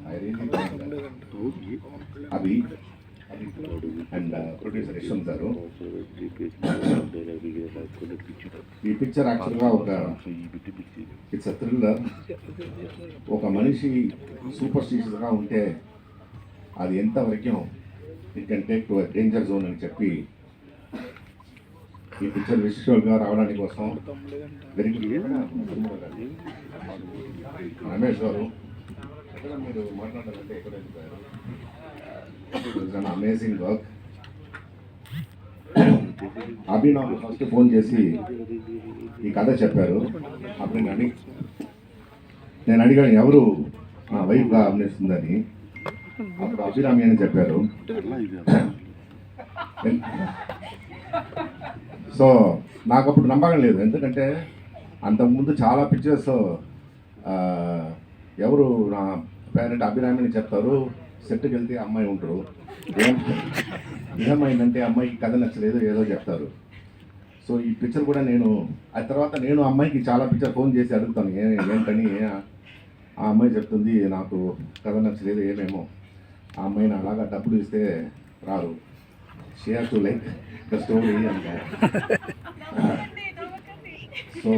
I really thank Abhi and producer Yashwant garu. ఈ picture యాక్చువల్గా it's a thriller. ఒక మనిషి సూపర్ స్టిషియస్గా ఉంటే అది ఎంతవరకు it can take to danger zone అని చెప్పి ఈ పిక్చర్ విజువల్గా రావడానికి కోసం రమేష్ గారు మీరు మాట్లాడాలంటే ఎక్కడ అమేజింగ్ వర్క్. అభి నాకు ఫస్ట్ ఫోన్ చేసి ఈ కథ చెప్పారు. అప్పుడు నేను అడిగాను ఎవరు నా వైఫ్గా అభినయిస్తుందని. అప్పుడు అభిరామి అని చెప్పారు. సో నాకు అప్పుడు నమ్మకం లేదు, ఎందుకంటే అంతకుముందు చాలా పిక్చర్స్ ఎవరు నా పేరెంట్ అభిరామిని చెప్తారు, సెట్కి వెళ్తే అమ్మాయి ఉంటారు, ఏమైందంటే అమ్మాయికి కథ నచ్చలేదు ఏదో చెప్తారు. సో ఈ పిక్చర్ కూడా నేను ఆ తర్వాత నేను అమ్మాయికి చాలా పిక్చర్ ఫోన్ చేసి అడుగుతాను ఏంటని. ఆ అమ్మాయి చెప్తుంది నాకు కథ నచ్చలేదు ఏమేమో. ఆ అమ్మాయిని అలాగా డబ్బులు ఇస్తే రారు, share to like the story అంట. సో